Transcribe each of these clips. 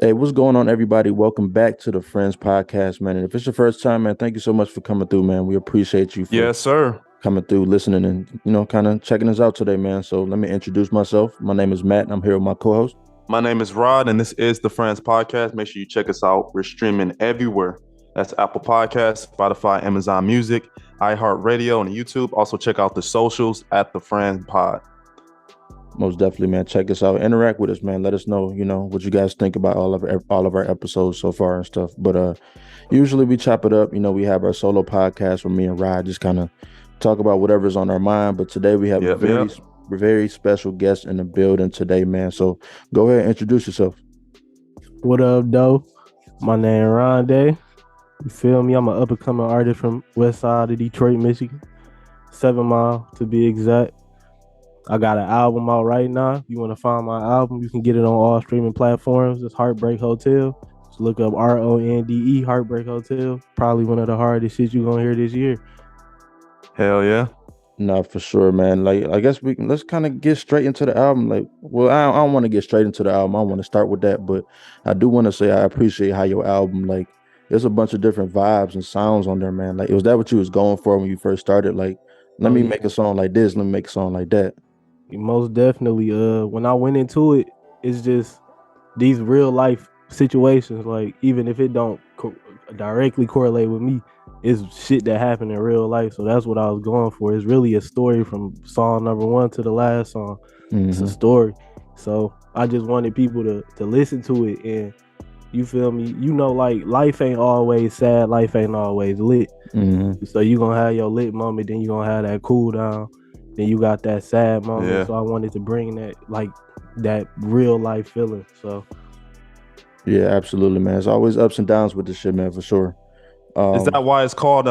Hey, what's going on, everybody? Welcome back to the Friends Podcast, man. And if it's your first time, man, thank you so much for coming through, man. We appreciate you for Yes, sir. coming through, listening, and kind of checking us out today, man. So let me introduce myself. My name is Matt, and I'm here with my co-host. My name is Rod, and this is the Friends Podcast. Make sure you check us out. We're streaming everywhere. That's Apple Podcasts, Spotify, Amazon Music, iHeartRadio, and YouTube. Also, check out the socials at the Friends Pod. Most definitely, man. Check us out. Interact with us, man. Let us know, what you guys think about all of our episodes so far and stuff. But usually we chop it up. We have our solo podcast where me and Rod just kind of talk about whatever's on our mind. But today we have a Yep, very, yep. very special guest in the building today, man. So go ahead and introduce yourself. What up, though? My name Ronde. You feel me? I'm an up and coming artist from West Side of Detroit, Michigan. 7 Mile to be exact. I got an album out right now. If you want to find my album, you can get it on all streaming platforms. It's Heartbreak Hotel. Just look up Ronde, Heartbreak Hotel. Probably one of the hardest shit you're gonna hear this year. Hell yeah. No, for sure, man. Like, I guess let's kind of get straight into the album. Like, well, I don't want to get straight into the album. I want to start with that, but I do want to say I appreciate how your album, like, there's a bunch of different vibes and sounds on there, man. Like, was that what you was going for when you first started? Like, let Oh me yeah, make a song like this. Let me make a song like that. most definitely. When I went into it, it's just these real life situations. Like even if it don't directly correlate with me, it's shit that happened in real life. So that's what I was going for. It's really a story from song number one to the last song. It's a Mm-hmm. story. So I just wanted people to listen to it and you feel me? Like life ain't always sad, life ain't always lit. Mm-hmm. So you gonna have your lit moment, then you gonna have that cool down, then you got that sad moment. Yeah. So I wanted to bring that that real life feeling. So Yeah, absolutely, man. It's always ups and downs with this shit, man, for sure. Is Um, that why it's called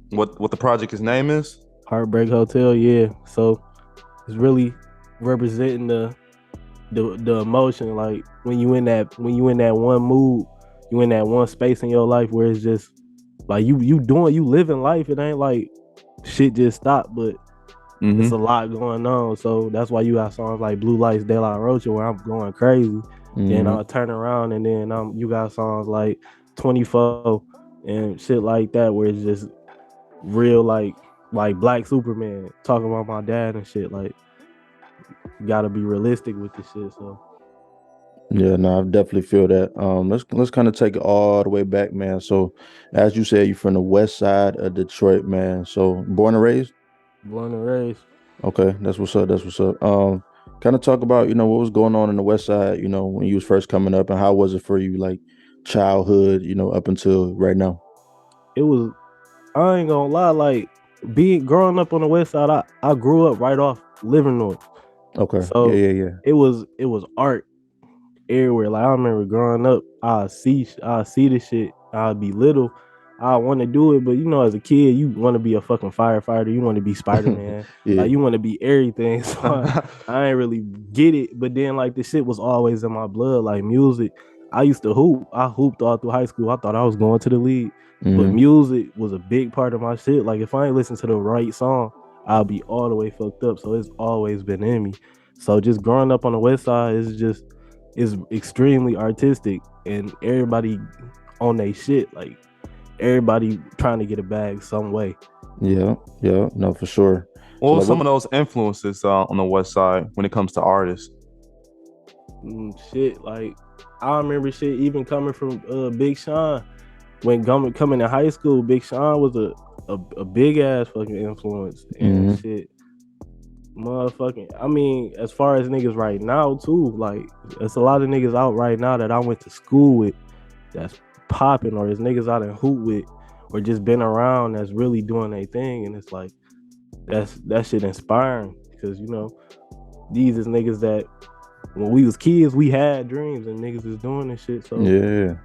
what the project's name is? Heartbreak Hotel, yeah. So it's really representing the emotion. Like when you in that one mood, you in that one space in your life where it's just like you living life. It ain't like shit just stopped, but it's a Mm-hmm. lot going on. So that's why you got songs like Blue Lights, De La Rocha where I'm going crazy. Then mhm. I'll turn around and then you got songs like 24 and shit like that where it's just real like Black Superman talking about my dad and shit. Like you gotta be realistic with this shit. So Yeah, no, I definitely feel that. Let's kind of take it all the way back, man. So, as you said, you're from the west side of Detroit, man. So, born and raised. born and raised. Okay, that's what's up. That's what's up. Kind of talk about what was going on in the west side. When you was first coming up, and how was it for you, like childhood, up until right now. It was I ain't gonna lie, like being growing up on the west side, I grew up right off Livernois. Okay, yeah, So yeah, yeah. it was art everywhere. Like I remember growing up, I see this shit. I'd be little. I want to do it, but as a kid, you want to be a fucking firefighter. You want to be Spider Man. Yeah. Like you want to be everything. So I ain't really get it. But then like the shit was always in my blood. Like music, I used to hoop. I hooped all through high school. I thought I was going to the league, but Hmm. music was a big part of my shit. Like if I ain't listen to the right song, I'll be all the way fucked up. So it's always been in me. So just growing up on the west side is extremely artistic and everybody on they shit. Like everybody trying to get a bag some way. Yeah, yeah, no, for sure. What So, was like, some what? of those influences on the west side when it comes to artists? Shit, like I remember shit even coming from Big Sean when coming to high school. Big Sean was a big ass fucking influence and Hmm. shit. Motherfucking, I mean, as far as niggas right now too, like it's a lot of niggas out right now that I went to school with that's popping, or is niggas out in hoop with, or just been around that's really doing their thing, and it's like that shit inspiring because these is niggas that when we was kids we had dreams and niggas is doing this shit, so Yeah,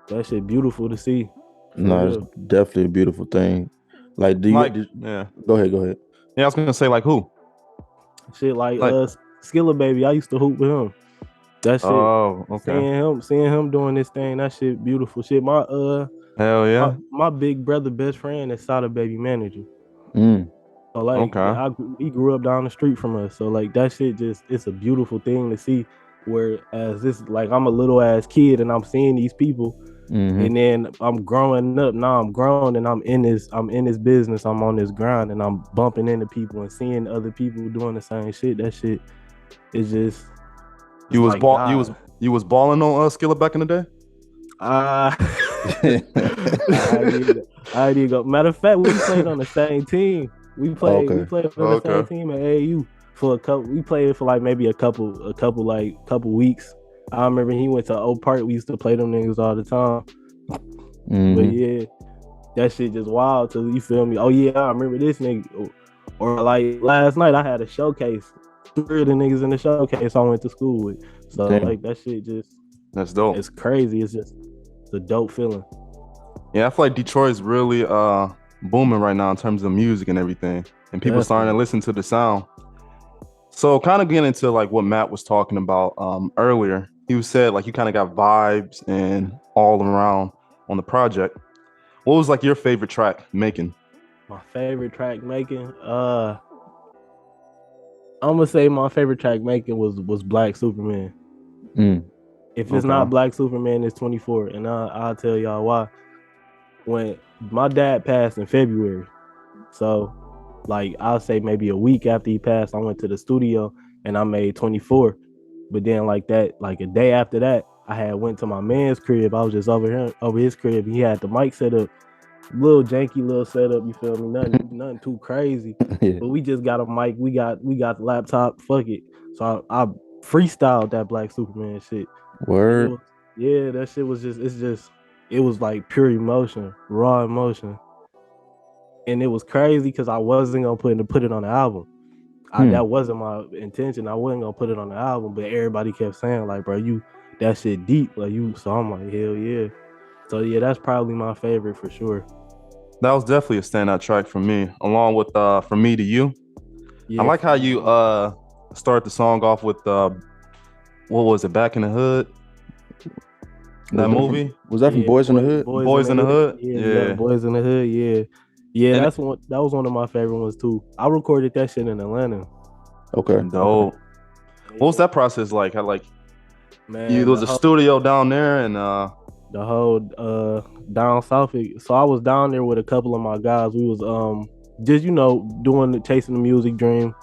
that shit beautiful to see for no, it's real. definitely a beautiful thing. Like, do you? Like, Did, yeah. go ahead, go ahead. Yeah, I was gonna say like who? Shit like Like, Skilla Baby, I used to hoop with him. That shit, oh, okay. seeing him doing this thing, that shit beautiful shit. My Hell my, yeah. my big brother best friend is Sada Baby manager. Mm, So like Okay. he grew up down the street from us. So like that shit just it's a beautiful thing to see Whereas this, like, I'm a little ass kid and I'm seeing these people, and then I'm growing up. Now I'm grown and I'm in this business. I'm on this grind and I'm bumping into people and seeing other people doing the same shit. That shit is just, it's You was like ball. God. You was balling on Skillet back in the day. I did. I did go. Matter of fact, we played on the same team. We played Okay. on the same Okay. team at AAU for a couple. We played for like maybe a couple weeks. I remember he went to Oak Park. We used to play them niggas all the time. But yeah, that shit just wild. To you feel me? Oh yeah, I remember this nigga. Or like last night, I had a showcase. 3 of the niggas in the showcase I went to school with. So Damn. like that shit just, That's dope. it's crazy. It's a dope feeling. Yeah, I feel like Detroit's really booming right now in terms of music and everything, and people starting to listen to the sound. So kind of getting into like what Matt was talking about earlier. He said like you kind of got vibes and all around on the project. What was like your favorite track making? My favorite track making, I'm gonna say my favorite track making was Black Superman. If it's not Black Superman, it's 24, and I'll tell y'all why. When my dad passed in February, so like I'll say maybe a week after he passed, I went to the studio and I made 24. But then like a day after that, I had went to my man's crib. I was just over his crib. And he had the mic set up, little janky little setup. You feel me? Nothing too crazy. Yeah. But we just got a mic. We got the laptop. Fuck it. So I freestyled that Black Superman shit. Word. That shit was it was like pure emotion, raw emotion. And it was crazy because I wasn't gonna put it on the album. That wasn't my intention. I wasn't gonna put it on the album, but everybody kept saying like, bro, that shit deep, like you. So I'm like, hell yeah. So yeah, that's probably my favorite for sure. That was definitely a standout track for me, along with From Me to You. Yeah, I like how you start the song off with what was it, Back in the Hood? That movie? Was that from Boys in the Hood? Boys in the Hood? Yeah, Boys in the Hood. Yeah. And that was one of my favorite ones too. I recorded that shit in Atlanta. Okay. Dope. What was that process like? How like Man, there was a studio down there and the whole down south. So I was down there with a couple of my guys. We was just doing chasing the music dream.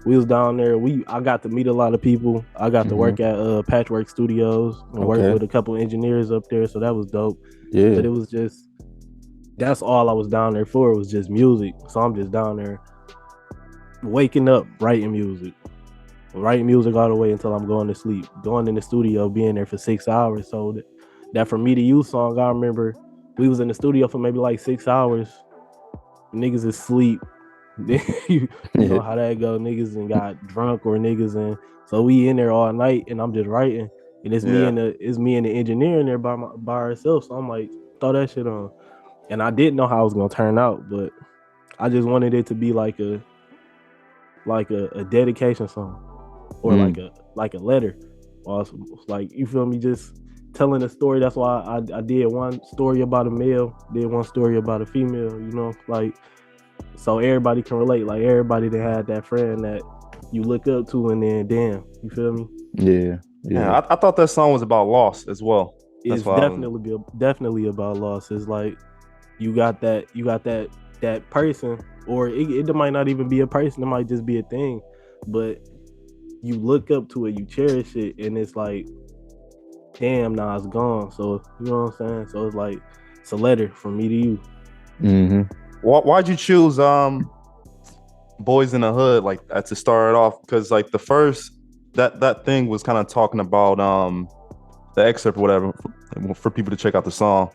We was down there. I got to meet a lot of people. I got to work at Patchwork Studios and work with a couple of engineers up there. So that was dope. Yeah. But it was just, that's all I was down there for. It was just music. So I'm just down there waking up, writing music all the way until I'm going to sleep. Going in the studio, being there for 6 hours. So that From Me to You song, I remember we was in the studio for maybe like 6 hours. Niggas is asleep. you know how that go. Niggas and got drunk or niggas, and so we in there all night and I'm just writing, and it's me and the engineer in there by ourselves. So I'm like, throw that shit on. And I didn't know how it was gonna turn out, but I just wanted it to be like a dedication song or like a letter. Awesome. Like, you feel me, just telling a story. That's why I did one story about a male, did one story about a female, like, so everybody can relate. Like, everybody that had that friend that you look up to, and then damn, you feel me? Yeah. I thought that song was about loss as well. It's definitely about loss. It's like you got that person, or it might not even be a person. It might just be a thing, but you look up to it, you cherish it, and it's like, damn, now it's gone. So you know what I'm saying? So it's like, it's a letter from me to you. Why'd you choose Boys in the Hood like to start it off? Because like the first that thing was kind of talking about the excerpt or whatever for people to check out the song.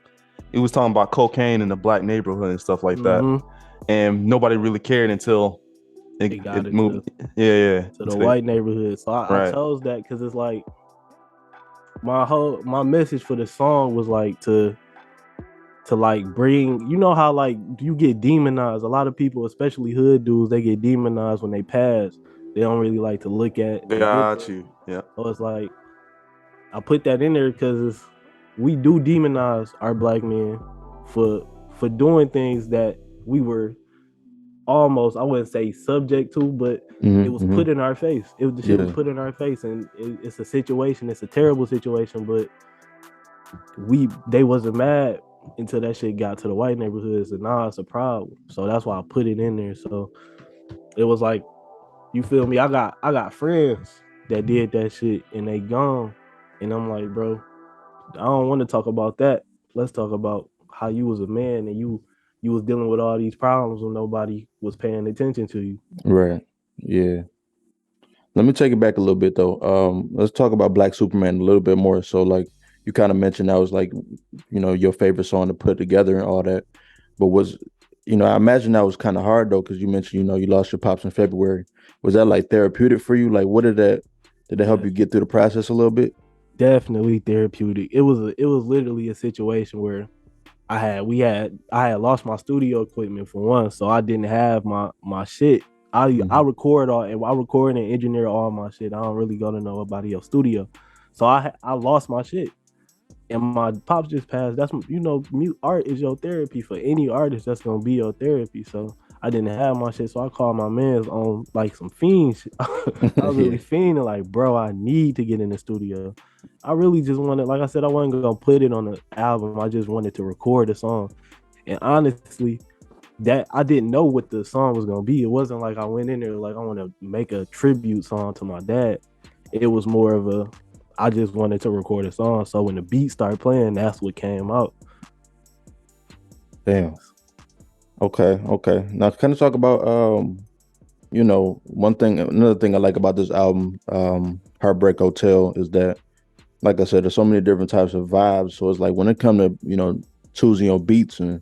It was talking about cocaine in the black neighborhood and stuff like that, and nobody really cared until it moved to the white neighborhood. So I chose that because it's like my message for the song was like to like bring, how like you get demonized. A lot of people, especially hood dudes, they get demonized when they pass. They don't really like to look at. Got you. Yeah. So it's like I put that in there because we do demonize our black men for doing things that we were almost, I wouldn't say subject to, but it was Hmm. put in our face. The shit was Yeah. put in our face, and it's a situation. It's a terrible situation, but they wasn't mad until that shit got to the white neighborhoods, and now it's a problem. So that's why I put it in there. So it was like, you feel me? I got friends that did that shit and they gone, and I'm like, bro, I don't want to talk about that. Let's talk about how you was a man and you was dealing with all these problems when nobody was paying attention to you. Right. Yeah. Let me take it back a little bit though. Let's talk about Black Superman a little bit more. So like you kind of mentioned that was like, your favorite song to put together and all that. But I imagine that was kind of hard though, because you mentioned, you lost your pops in February. Was that like therapeutic for you? Like what did that help you Def- get through the process a little bit? Definitely therapeutic. It was literally a situation where I had lost my studio equipment for one, so I didn't have my shit. I Hmm. record all and I record and engineer all my shit. I don't really go to nobody else studio, so I lost my shit. And my pops just passed. That's art is your therapy for any artist. That's gonna be your therapy. So I didn't have my shit, so I called my man's on like some fiend shit. I was Yeah. really fiending like, bro, I need to get in the studio. I really just wanted, like I said, I wasn't gonna put it on the album. I just wanted to record a song. And honestly, that I didn't know what the song was gonna be. It wasn't like I went in there like I want to make a tribute song to my dad. It was more of a I just wanted to record a song. So when the beat started playing, that's what came out. Damn. Okay. Okay. Now kind of talk about another thing I like about this album, Heartbreak Hotel, is that, like I said, there's so many different types of vibes. So it's like when it comes to, choosing your beats and,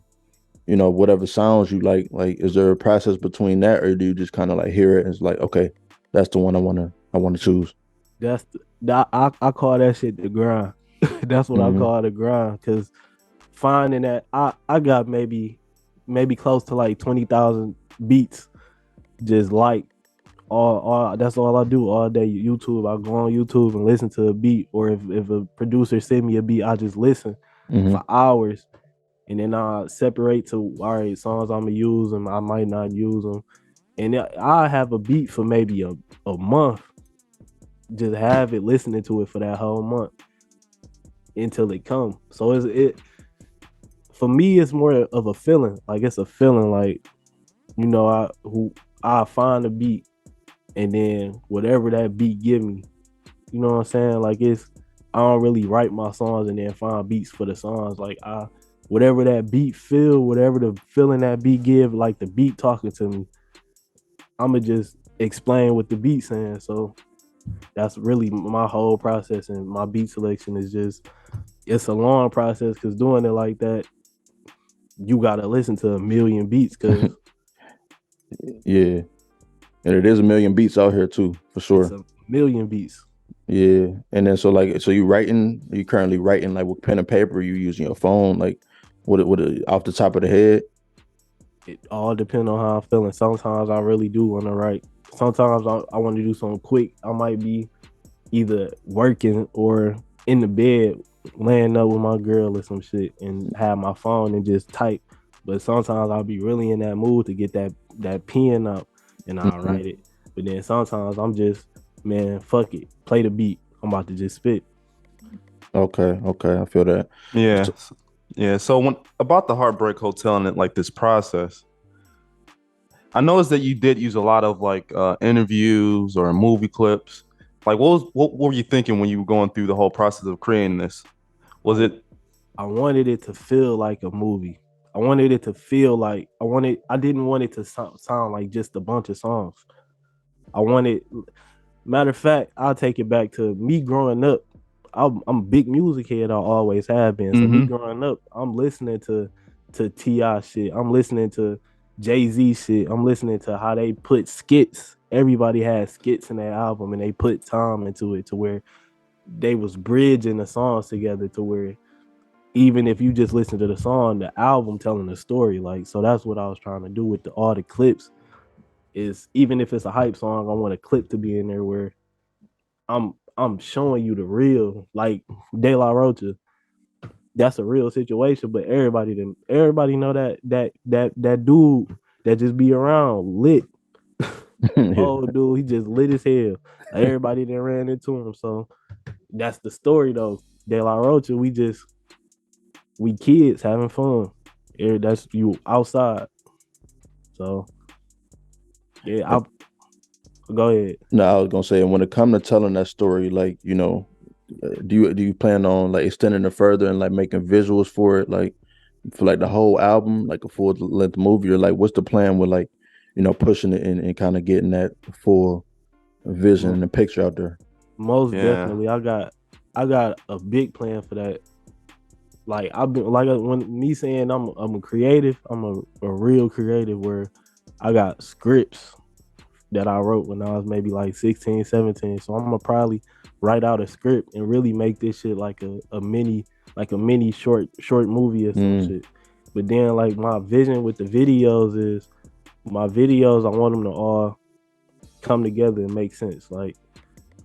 whatever sounds you like, is there a process between that, or do you just kind of like hear it and it's like, okay, that's the one I wanna choose? I call that shit the grind. That's what I Hmm. call the grind. Cause finding that I got maybe close to like 20,000 beats just like all that's all I do all day. YouTube, I go on YouTube and listen to a beat, or if a producer send me a beat, I just listen Hmm. for hours, and then I separate to, all right, songs I'm gonna use them, I might not use them, and I have a beat for maybe a month, just have it listening to it for that whole month until it come. So it for me, it's more of a feeling. Like it's a feeling. Like I find a beat, and then whatever that beat give me, you know what I'm saying? Like I don't really write my songs and then find beats for the songs. Like whatever that beat feel, whatever the feeling that beat give, like the beat talking to me, I'ma just explain what the beat saying. So that's really my whole process, and my beat selection is just, it's a long process because doing it like that, you gotta listen to a million beats because Yeah, and it is a million beats out here too, for it's sure. a million beats. Yeah, and then so you currently writing like with pen and paper? You using your phone? Like what off the top of the head? It all depends on how I'm feeling. Sometimes I really do want to write. Sometimes I want to do something quick. I might be either working or in the bed, laying up with my girl or some shit, and have my phone and just type. But sometimes I'll be really in that mood to get that pen up, and I'll Hmm. write it. But then sometimes I'm just, man, fuck it, play the beat. I'm about to just spit. Okay, okay, I feel that. Yeah. So, Yeah. So when about the Heartbreak Hotel and like this process, I noticed that you did use a lot of like interviews or movie clips. Like what were you thinking when you were going through the whole process of creating this? Was I it I wanted it to feel like a movie. I wanted it to feel like I didn't want it to sound like just a bunch of songs. I wanted, matter of fact, I'll take it back to me growing up. I'm a big music head. I always have been. So me mm-hmm. growing up, I'm listening to Ti shit. I'm listening to Jay-Z shit. I'm listening to how they put skits. Everybody had skits in their album, and they put time into it to where they was bridging the songs together to where even if you just listen to the song, the album telling the story. Like, so that's what I was trying to do with all the clips. Is even if it's a hype song, I want a clip to be in there where I'm showing you the real, like De La Rocha. That's a real situation, but everybody know that dude that just be around lit. Oh, dude, he just lit as hell. Like, everybody that ran into him. So that's the story though. De La Rocha, we kids having fun. That's you outside. So yeah, And- I go ahead. No, I was gonna say, and when it come to telling that story, like, do you plan on like extending it further and like making visuals for it, like for like the whole album, like a full length movie, or like what's the plan with like, pushing it and kind of getting that full vision and the picture out there? Most Yeah. definitely, I got a big plan for that. Like I've been like when me saying I'm a creative, I'm a real creative where I got scripts that I wrote when I was maybe like 16, 17. So I'm gonna probably write out a script and really make this shit like a mini short movie or some shit. But then like my vision with the videos is my videos, I want them to all come together and make sense. Like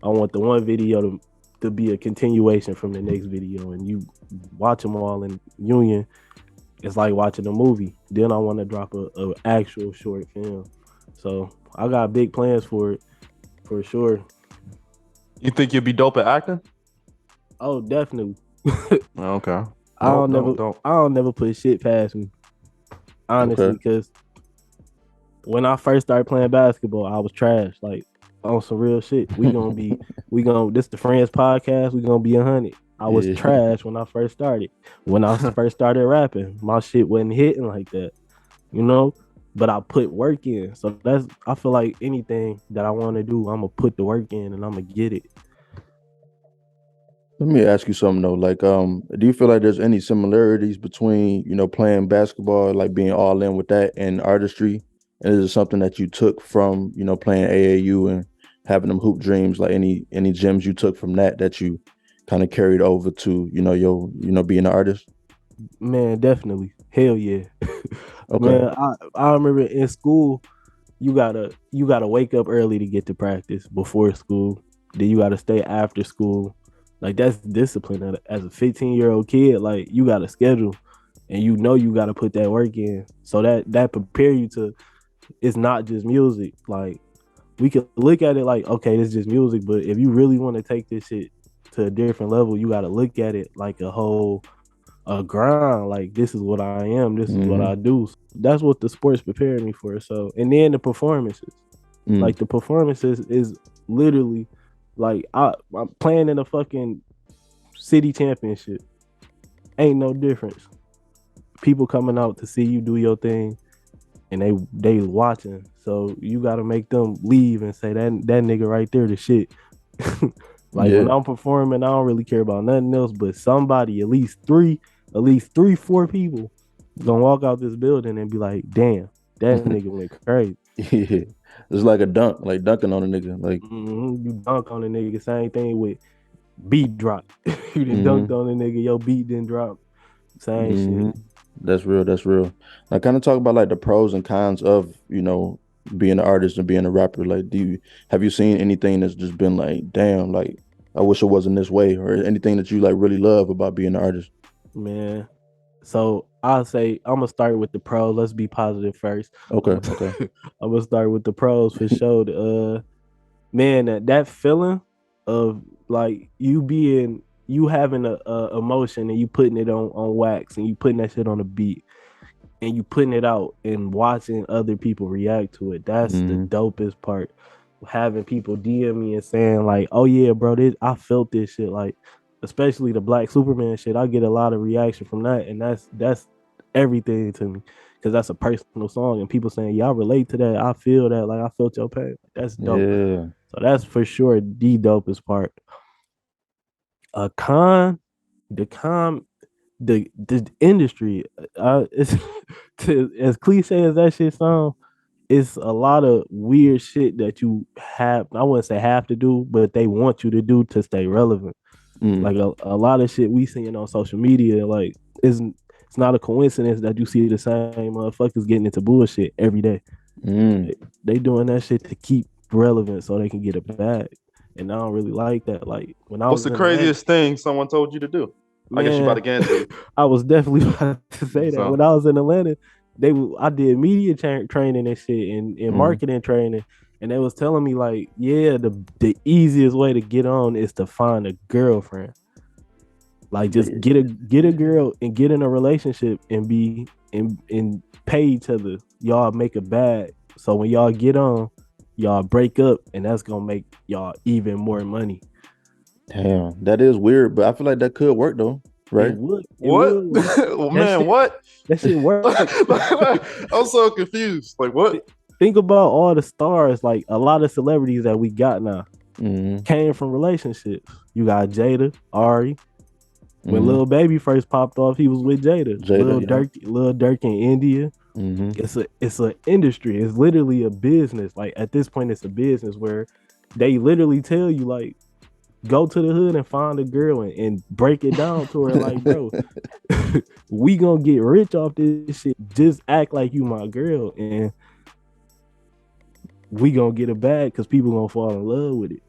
I want the one video to be a continuation from the next video, and you watch them all in union. It's like watching a movie. Then I want to drop a actual short film. So I got big plans for it, for sure. You think you'd be dope at acting? Oh, definitely. Okay. I don't never put shit past me, honestly, Okay. because when I first started playing basketball, I was trash. Like on some real shit. This the Friends podcast. We gonna be 100. I was Yeah. trash when I first started. When I first started rapping, my shit wasn't hitting like that, you know. But I put work in. So I feel like anything that I want to do, I'm gonna put the work in and I'm gonna get it. Let me ask you something though. Like, do you feel like there's any similarities between, playing basketball, like being all in with that, and artistry? And is it something that you took from, playing AAU and having them hoop dreams? Like any gems you took from that you kind of carried over to, being an artist? Man, definitely. Hell yeah. Okay. Man, I remember in school, you gotta wake up early to get to practice before school. Then you gotta stay after school. Like that's discipline as a 15-year-old kid. Like you got a schedule, and you gotta put that work in. So that prepare you to. It's not just music. Like we could look at it like, okay, this is just music, but if you really want to take this shit to a different level, you gotta look at it like a grind. Like this is what I am. This is what Mm-hmm. I do. That's what the sports prepared me for. So, and then the performances. Like the performances is literally like I'm playing in a fucking city championship. Ain't no difference. People coming out to see you do your thing, and they watching. So you got to make them leave and say that nigga right there the shit. Like Yeah. when I'm performing, I don't really care about nothing else but somebody, at least three, 4 people gonna walk out this building and be like, damn, that nigga went crazy. Yeah. It's like a dunk, like dunking on a nigga. Like, You dunk on a nigga. Same thing with beat drop. You done dunked mm-hmm. on a nigga, your beat didn't drop. Same Mm-hmm. shit. That's real. That's real. Now, kind of talk about like the pros and cons of, being an artist and being a rapper. Like, have you seen anything that's just been like, damn, like I wish it wasn't this way, or anything that you like really love about being an artist? Man. So I'll say I'm gonna start with the pros. Let's be positive first. Okay. Okay. I'm gonna start with the pros for sure. Man, that feeling of like you having a emotion and you putting it on wax and you putting that shit on a beat and you putting it out and watching other people react to it. That's the Mm-hmm. dopest part. Having people DM me and saying like, "Oh yeah, bro, I felt this shit." Like, especially the Black Superman shit, I get a lot of reaction from that, and that's everything to me because that's a personal song, and people saying, "Yeah, I relate to that. I feel that. Like, I felt your pain." That's dope. Yeah. So that's for sure the dopest part. A con, the con, the industry. It's as cliche as that shit sounds. It's a lot of weird shit that you have. I wouldn't say have to do, but they want you to do to stay relevant. Mm. Like a lot of shit we seeing on social media. Like it's not a coincidence that you see the same motherfuckers getting into bullshit every day. Mm. They doing that shit to keep relevant so they can get a bag. And I don't really like that. Like when I What's was the in Atlanta, craziest thing someone told you to do? I guess you about to man, get into it. I was definitely about to say that. So, When I was in Atlanta, I did media training and shit and marketing training, and they was telling me like, yeah, the easiest way to get on is to find a girlfriend. Like just get a girl and get in a relationship and be and pay each other. Y'all make a bag. So when y'all get on, y'all break up, and that's gonna make y'all even more money. Damn, that is weird, but I feel like that could work though, right? It What? would. Man, shit, what? That shit work. I'm so confused. Like, what? Think about all the stars, like a lot of celebrities that we got now came from relationships. You got Jada, Ari. When Lil Baby first popped off, he was with Jada. Lil Durk in India. It's a industry. It's literally a business. Like at this point, it's a business where they literally tell you like, go to the hood and find a girl and break it down to her. Like, bro, we gonna get rich off this shit. Just act like you my girl, and we gonna get a bag because people gonna fall in love with it.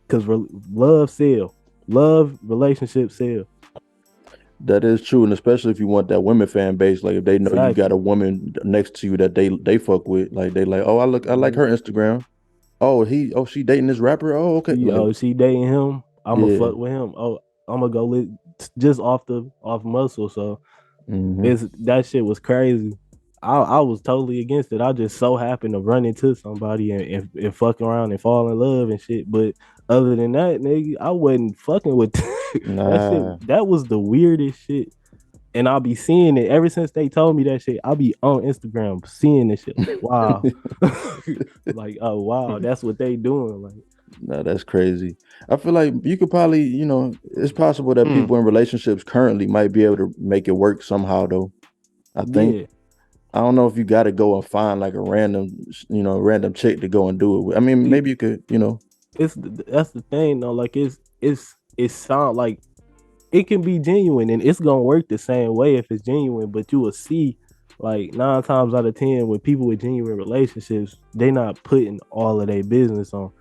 Because love sell, love relationships sell. That is true, and especially if you want that women fan base, like if they know you Exactly. got a woman next to you that they fuck with, like they like, oh, I like her Instagram. Oh, she dating this rapper. Oh, okay. Like, She dating him. I'ma yeah. fuck with him. Oh, I'ma go just off muscle. So it's that shit was crazy. I was totally against it. I just so happened to run into somebody and fuck around and fall in love and shit. But other than that, nigga, I wasn't fucking with that Nah. shit. That was the weirdest shit. And I'll be seeing it ever since they told me that shit. I'll be on Instagram seeing this shit. Like, wow. Like, oh wow, that's what they doing. Like, Nah, that's crazy. I feel like you could probably, it's possible that people in relationships currently might be able to make it work somehow though. I think. yeah. I don't know if you got to go and find like a random chick to go and do it with. I mean, maybe you could, That's the thing though. Like it sound like it can be genuine and it's gonna work the same way if it's genuine, but you will see like 9 times out of 10 with people with genuine relationships, they not putting all of their business on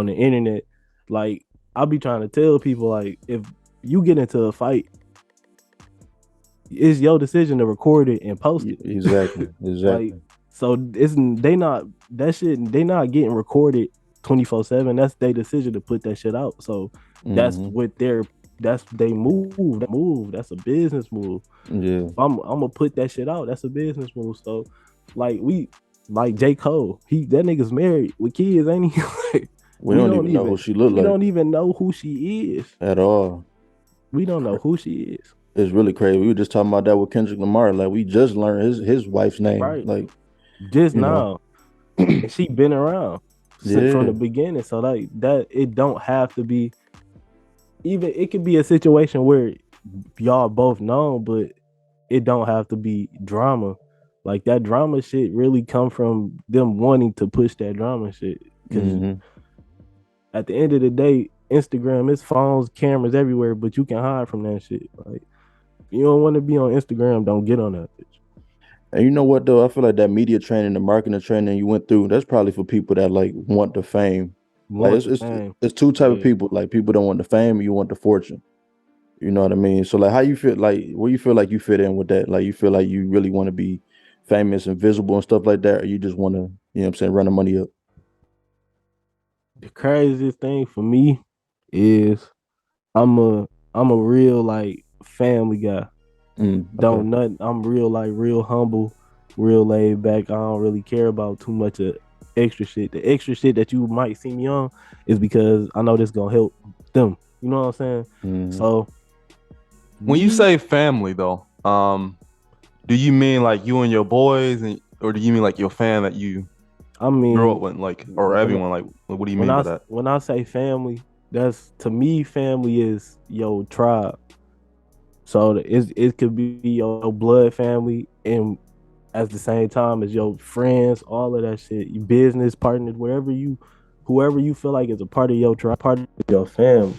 the internet. Like I'll be trying to tell people like if you get into a fight, it's your decision to record it and post it. Exactly. Like so they not getting recorded 24/7. That's their decision to put that shit out. So that's they move. That's a business move. Yeah. If I'm gonna put that shit out. That's a business move. So like J. Cole, that nigga's married with kids, ain't he? Like, we don't even know who she look like. We don't even know who she is at all. We don't know who she is. It's really crazy. We were just talking about that with Kendrick Lamar. Like we just learned his wife's name. Right. Like just now. And she been around from the beginning. So like that, it don't have to be. Even it could be a situation where y'all both know, but it don't have to be drama. Like that drama shit really come from them wanting to push that drama shit. Because at the end of the day, Instagram is phones, cameras everywhere, but you can hide from that shit. Like you don't want to be on Instagram, don't get on that bitch. And you know what though? I feel like that media training, the marketing training you went through, that's probably for people that like want the fame. It's two type of people. Like people don't want the fame, you want the fortune. You know what I mean? So like how you feel like where you feel like you fit in with that? Like you feel like you really want to be famous and visible and stuff like that, or you just want to, you know what I'm saying, run the money up? The craziest thing for me is I'm a real like family guy. I'm real humble, real laid back. I don't really care about too much of extra shit. The extra shit that you might see me on is because I know this gonna help them. You know what I'm saying? So when you say family though, do you mean like you and your boys, or do you mean like your fan that you grew up with, like, or everyone? Like, what do you mean by that? When I say family, that's to me, family is your tribe. So it could be your blood family, and at the same time as your friends, all of that shit, your business partners, whoever you feel like is a part of your tribe, part of your family.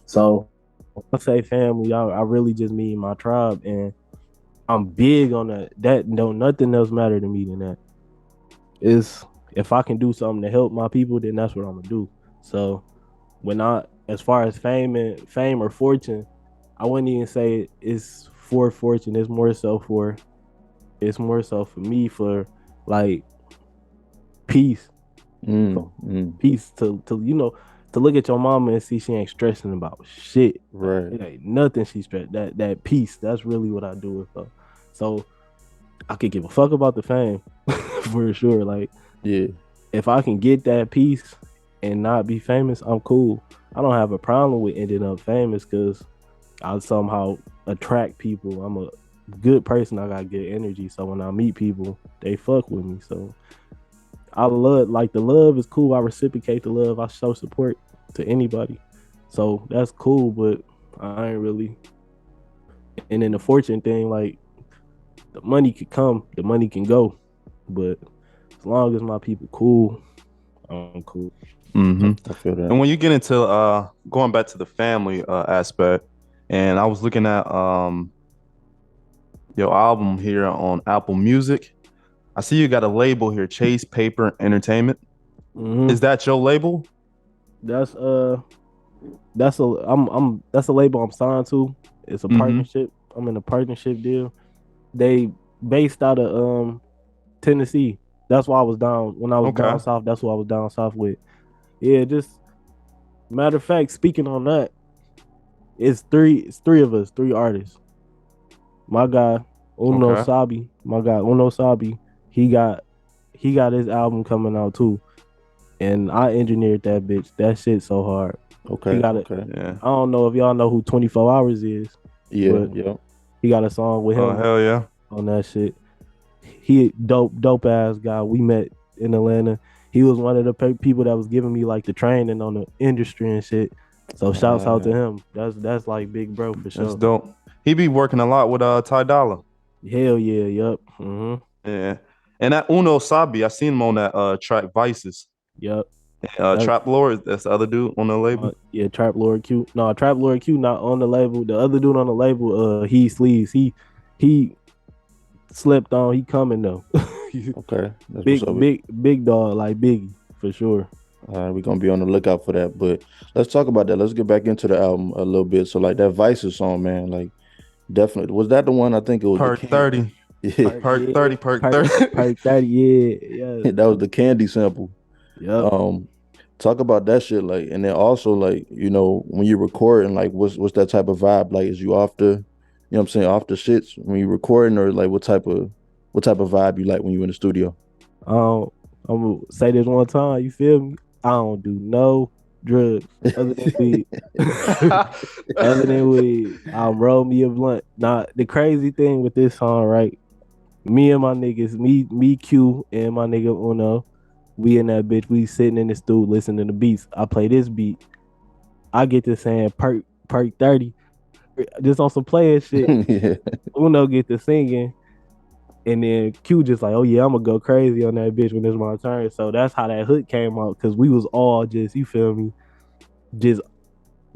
So when I say family, I really just mean my tribe, and I'm big on that. That nothing else matter to me than that. Is if I can do something to help my people, then that's what I'm gonna do. So as far as fame or fortune, I wouldn't even say it's for Fortune. It's more so for me for like peace. Mm, For mm, peace to to look at your mama and see she ain't stressing about shit. Like, right. it ain't nothing she stressed. That peace. That's really what I do with her. So I could give a fuck about the fame for sure. Like Yeah. if I can get that peace and not be famous, I'm cool. I don't have a problem with ending up famous because I somehow attract people. I'm a good person. I got good energy. So when I meet people, they fuck with me. So I love like the love is cool. I reciprocate the love. I show support to anybody. So that's cool, but I ain't really. And then the fortune thing, like the money can come, the money can go, but as long as my people cool, I'm cool. Mm-hmm. I feel that. And when you get into going back to the family aspect, and I was looking at your album here on Apple Music. I see you got a label here, Chase Paper Entertainment. Mm-hmm. Is that your label? That's that's a label I'm signed to. It's a Mm-hmm. partnership. I'm in a partnership deal. They based out of Tennessee. That's why I was down when I was Okay. down south. That's what I was down south with. Yeah, just matter of fact, speaking on that, it's three of us, three artists. My guy Uno Okay. Sabi, my guy Uno Sabi, he got he got his album coming out too, and I engineered that bitch. That shit so hard. He Okay. got it. Okay. Yeah. I don't know if y'all know who 24 Hours is, Yeah. but Yeah. he got a song with Oh him hell yeah. on that shit. He dope ass guy. We met in Atlanta. He was one of the people that was giving me like the training on the industry and shit. So shouts out to Uh, him. That's like big bro for That's sure. dope. He be working a lot with Ty Dolla. Hell yeah, yup. Yeah. And that Uno Sabi, I seen him on that track Vices. Yup. That, Trap Lord, that's the other dude on the label. yeah, Trap Lord Q. No, Trap Lord Q not on the label. The other dude on the label, he sleeves. He slept on. He coming though. okay. That's what's up. Big dog like Biggie for sure. We're gonna be on the lookout for that. But let's talk about that. Let's get back into the album a little bit. So like that Vices song, man, like definitely was that the one? I think it was the Perk can 30. yeah, Perk 30, Perk Perk 30. 30. Yeah. that was the candy sample. Yep. Um talk about that shit, like, and then also like, when you're recording, like what's that type of vibe? Like is you off the, what I'm saying, off the shits when you're recording, or like what type of vibe you like when you're in the studio? I'm gonna say this one time. You feel me? I don't do no drugs other than weed. Other than weed, I'll roll me a blunt. Now the crazy thing with this song, right? Me and my niggas, me Q and my nigga Uno, we in that bitch. We sitting in the stool listening to beats. I play this beat. I get to saying perk 30, just on some playing shit. Yeah. Uno get to singing. And then Q just like, oh yeah, I'm gonna go crazy on that bitch when it's my turn. So that's how that hook came out, because we was all just, you feel me, just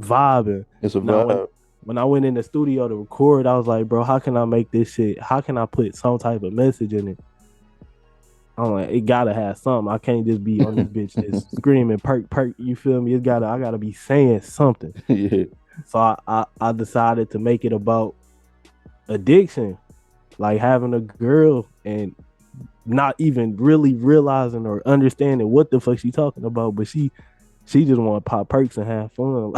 vibing. It's a Now vibe. when I went in the studio to record, I was like, bro, how can I make this shit? How can I put some type of message in it? I'm like, it gotta have something. I can't just be on this bitch just screaming perk. You feel me? I gotta be saying something. Yeah. So I decided to make it about addiction, like having a girl and not even really realizing or understanding what the fuck she talking about, but she just want to pop perks and have fun.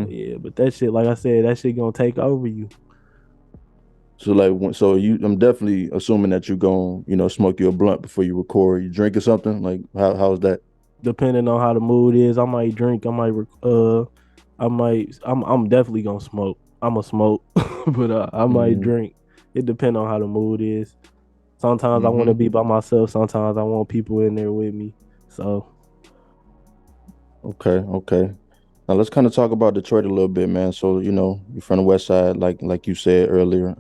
Yeah, but that shit, like I said, that shit gonna take over you. So like, I'm definitely assuming that you gon' smoke you a blunt before you record. You drinking something? Like how's that? Depending on how the mood is, I might drink. I'm definitely gonna smoke. I'm a smoke, but I might Hmm. drink. It depends on how the mood is. Sometimes I want to Hmm. be by myself. Sometimes I want people in there with me. So Okay, okay. Now let's kind of talk about Detroit a little bit, man. So, you're from the West Side, like you said earlier.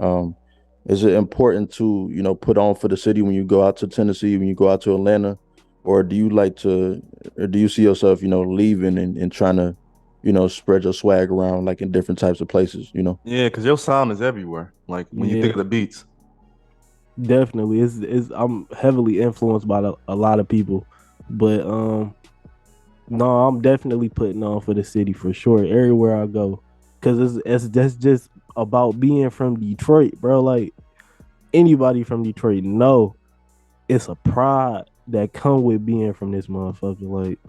Is it important to, put on for the city when you go out to Tennessee, when you go out to Atlanta, or do you see yourself, leaving and trying to, spread your swag around like in different types of places? Yeah, because your sound is everywhere. Like when you think yeah, of the beats. definitely. It's I'm heavily influenced by a lot of people, but no, I'm definitely putting on for the city for sure. Everywhere I go, because it's that's just about being from Detroit, bro. Like anybody from Detroit know it's a pride that come with being from this motherfucker. Like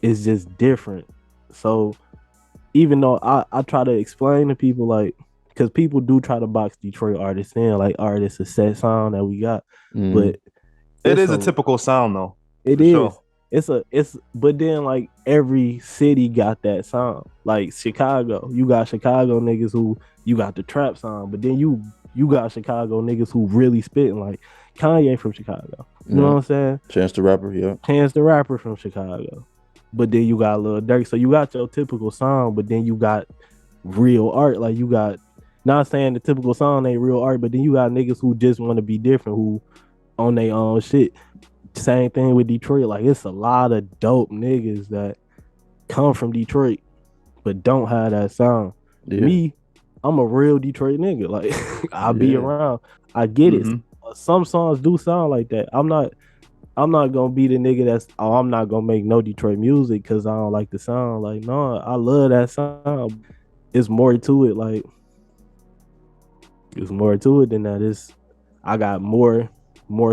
it's just different. So even though I try to explain to people like because people do try to box Detroit artists in, like artists a set sound that we got. Mm-hmm. But It it's is a a typical sound though, it for is. sure. It's but then like every city got that sound. Like Chicago, you got Chicago niggas who you got the trap sound, but then you got Chicago niggas who really spitting like Kanye from Chicago. You know Yeah. what I'm saying? Chance the Rapper, yeah. Chance the Rapper from Chicago. But then you got Lil Durk. So you got your typical sound, but then you got real art. Like you got not saying the typical sound ain't real art, but then you got niggas who just want to be different, who on their own shit. Same thing with Detroit. Like it's a lot of dope niggas that come from Detroit but don't have that sound. Yeah. Me, I'm a real Detroit nigga. Like I be Yeah. around. I get it. Mhm. Some songs do sound like that. I'm not gonna be the nigga that's I'm not gonna make no Detroit music because I don't like the sound. Like, no, I love that sound. It's more to it, like it's more to it than that. I got more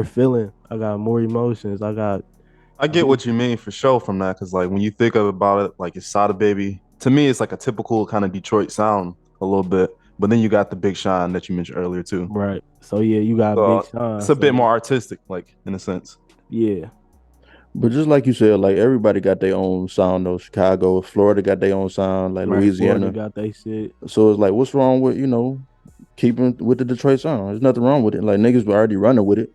feeling. I got more emotions. I get what you mean for sure from that, because like when you think of about it, like it's Sada Baby. To me, it's like a typical kind of Detroit sound a little bit, but then you got the Big Shine that you mentioned earlier too. right. So yeah, you got Big Sean. It's a bit So more artistic, like in a sense. yeah, But just like you said, like everybody got their own sound though. Chicago, Florida got their own sound, like right. Florida Louisiana. got they shit. So it's like, what's wrong with, keeping with the Detroit sound? There's nothing wrong with it. Like niggas were already running with it.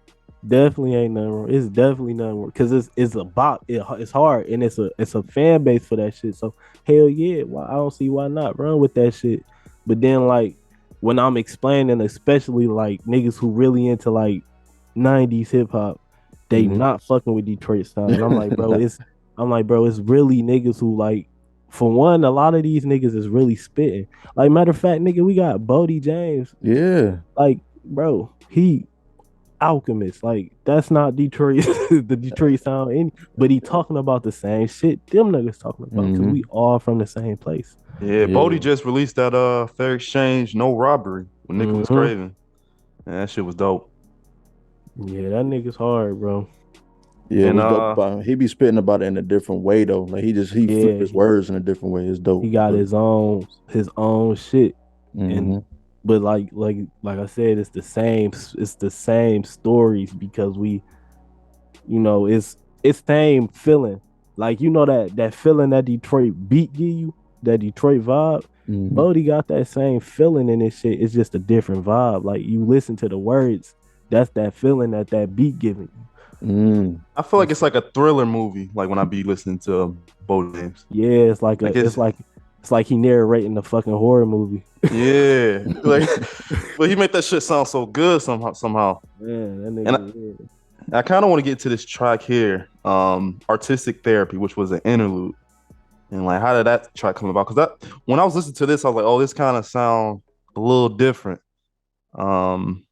Definitely ain't nothing wrong. It's definitely nothing wrong because it's a bop. It's hard and it's a fan base for that shit. So hell yeah, I don't see why not run with that shit. But then like when I'm explaining, especially like niggas who really into like '90s hip hop, they Mhm. not fucking with Detroit sound. And I'm like, bro, it's really niggas who like. For one, a lot of these niggas is really spitting. Like matter of fact, nigga, we got Bodie James. Yeah. Like, bro, he Alchemist. Like that's not Detroit, the Detroit sound. But he talking about the same shit them niggas talking about because we all from the same place. Yeah, Yeah. Bodie just released that Fair Exchange No Robbery with Nicholas Mhm. Craven. And that shit was dope. Yeah, that nigga's hard, bro. Yeah, it And was dope about he be spitting about it in a different way though. Like he flip Yeah, his words in a different way. It's dope. he got But his own shit, and mhm. but like I said, it's the same stories because it's same feeling. Like that feeling that Detroit beat give you, that Detroit vibe. Mhm. Bodie got that same feeling in this shit. It's just a different vibe. Like you listen to the words, that's that feeling that beat giving you. Mm. I feel like it's like a thriller movie, like when I be listening to Bodie James. Yeah, it's like Like it's like he narrating the fucking horror movie. yeah. Like but he made that shit sound so good somehow. Man, that And nigga. I kind of want to get to this track here, Artistic Therapy, which was an interlude. And like, how did that track come about? Because that when I was listening to this, I was like, oh, this kind of sound a little different. Um,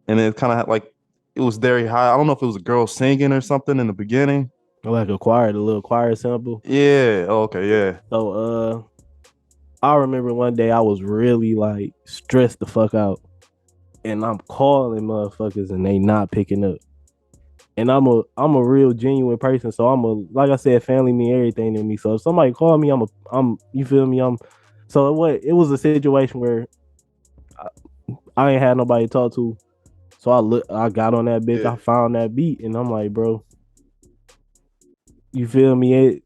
and it kind of had like it was very high. I don't know if it was a girl singing or something in the beginning. Like the little choir sample. Yeah. Oh, okay. Yeah. So I remember one day I was really like stressed the fuck out. And I'm calling motherfuckers and they not picking up. And I'm a real genuine person. So like I said, family mean everything to me. So if somebody call me, I'm you feel me? So it was a situation where I ain't had nobody to talk to. So I got on that bitch, Yeah. I found that beat, and I'm like, bro, you feel me?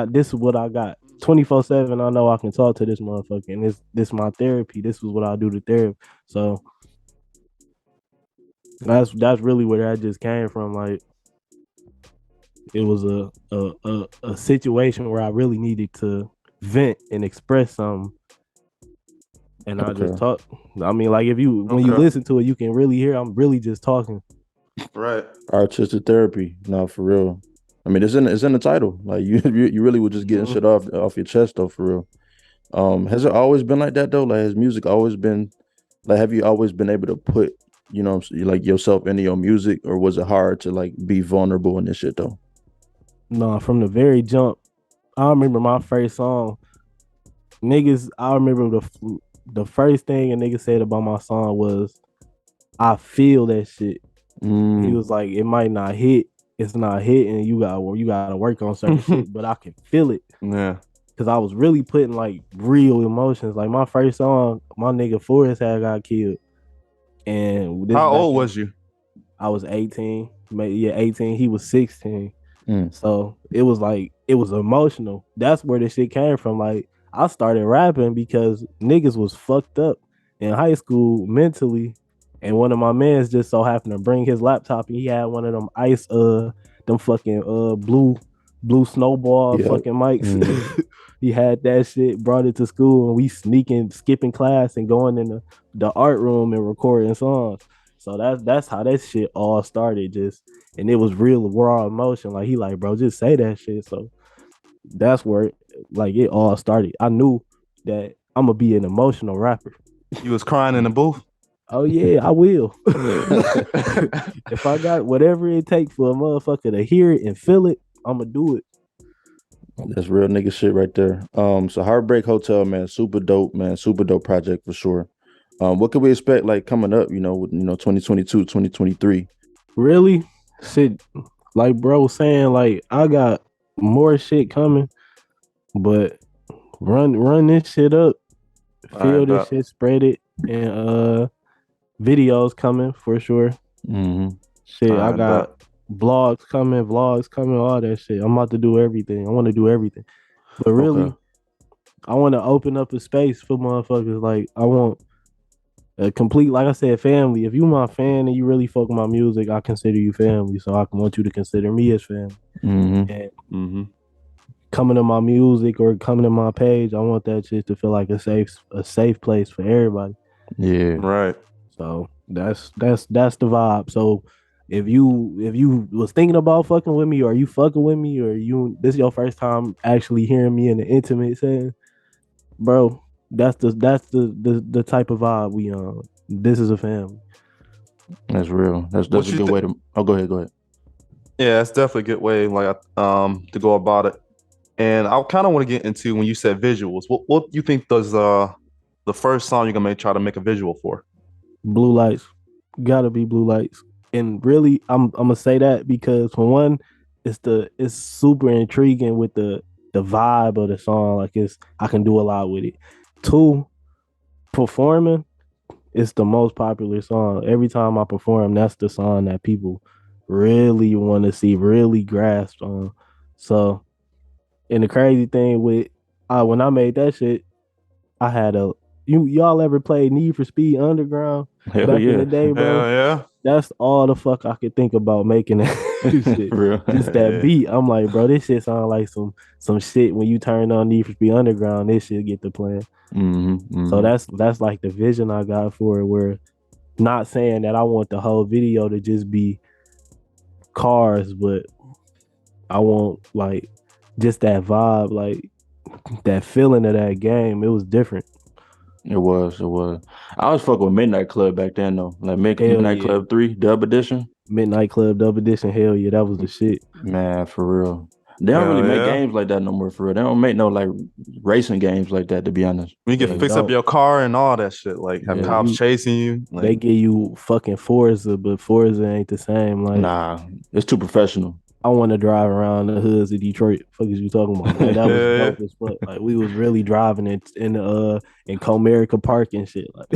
This is what I got. 24/7, I know I can talk to this motherfucker, and this my therapy. This is what I do to therapy. So that's really where that just came from. Like it was a situation where I really needed to vent and express something. And I just Okay. talk. I mean, like when you listen to it, you can really hear I'm really just talking. Right. Artistic therapy. No, for real. I mean, it's in the title. Like you really were just getting shit off your chest though, for real. Has it always been like that though? Like has music always been like have you always been able to put, like yourself into your music, or was it hard to like be vulnerable in this shit though? No, from the very jump, I remember my first song. Niggas, I remember the first thing a nigga said about my song was, I feel that shit. He was like, it might not hit, it's not hitting. You gotta work on certain shit, but I can feel it. Yeah. Cause I was really putting like real emotions. Like my first song, my nigga Forrest had got killed, and this How back old in, was you? I was 18, maybe, yeah, 18. He was 16. Mm. So it was like it was emotional. That's where this shit came from. Like I started rapping because niggas was fucked up in high school mentally, and one of my mans just so happened to bring his laptop, and he had one of them them fucking blue snowball Yep. fucking mics. Mm. He had that shit, brought it to school, and we skipping class and going in the art room and recording songs. So that's how that shit all started. Just and it was real raw emotion. Like he like, bro, just say that shit. So that's where like it all started. I knew that I'm gonna be an emotional rapper. You was crying in the booth? Oh yeah, I will. If I got whatever it takes for a motherfucker to hear it and feel it, I'm gonna do it. That's real nigga shit right there. So Heartbreak Hotel, man, super dope, man, super dope project for sure. What can we expect like coming up, with 2022, 2023? Really, shit. Like bro was saying, like I got more shit coming, but run this shit up, I feel this bet. shit, spread it, and videos coming for sure. Mm-hmm. Shit, I I bet. got vlogs coming, all that shit. I'm about to do everything. I want to do everything. But Okay. really, I want to open up a space for motherfuckers. Like I want a complete, like I said, family. If you my fan and you really fuck with my music, I consider you family. So I want you to consider me as family. Mm-hmm. And Mm-hmm. coming to my music or coming to my page, I want that shit to feel like a safe place for everybody. Yeah. Right. So that's the vibe. So if you was thinking about fucking with me, or you fucking with me, or this is your first time actually hearing me in an intimate setting, bro, that's the type of vibe we on. This is a family. That's real. That's What a you good think? way to. Oh, go ahead. Yeah, it's definitely a good way, like to go about it. And I kind of want to get into when you said visuals. What you think does the first song you're gonna try to make a visual for? Blue lights, gotta be blue lights. And really, I'm gonna say that because for one, it's super intriguing with the vibe of the song. Like I can do a lot with it. Two, performing, it's the most popular song. Every time I perform, that's the song that people really want to see, really grasp on. So, and the crazy thing with when I made that shit, I had y'all ever played Need for Speed Underground Hell back in yeah. the day, Hell bro? yeah. That's all the fuck I could think about making that shit. For real. Just that Yeah. beat. I'm like, bro, this shit sound like some shit when you turn on Need for Speed Underground, this shit get to playing. Mm-hmm. So Mm-hmm. that's like the vision I got for it. Where not saying that I want the whole video to just be cars, but I want like just that vibe, like that feeling of that game. It was different. It was. It was. I was fucking with Midnight Club back then though. Like Hell Midnight yeah. Club 3, Dub Edition. Midnight Club Dub Edition, hell yeah, that was the shit. Man, for real. They don't really Hell make yeah. games like that no more, for real. They don't make no like racing games like that, to be honest. When you can They Like, fix up don't. your car and all that shit, like have yeah. cops chasing you. They Like, give you fucking Forza, but Forza ain't the same. Like Nah, it's too professional. I want to drive around the hoods of Detroit. Fuck is you talking about? Like that was yeah. dope as fuck. Like we was really driving in Comerica Park and shit. Like